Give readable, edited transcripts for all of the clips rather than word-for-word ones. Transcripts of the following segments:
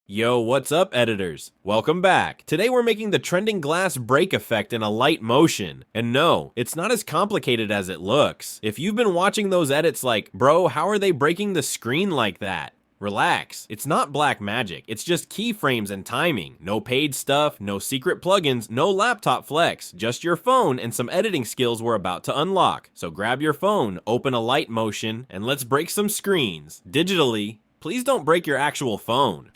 Yo, what's up, editors? Welcome back. Today we're making the trending glass break effect in Alight motion. And no, it's not as complicated as it looks. If you've been watching those edits like, bro, how are they breaking the screen like that? Relax, it's not black magic, it's just keyframes and timing. No paid stuff, no secret plugins, no laptop flex, just your phone and some editing skills we're about to unlock. So grab your phone, open Alight motion, and let's break some screens, digitally. Please don't break your actual phone.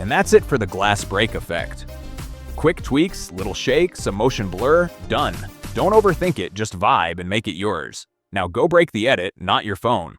And that's it for the glass break effect. Quick tweaks, little shake, some motion blur, done. Don't overthink it, just vibe and make it yours. Now go break the edit, not your phone.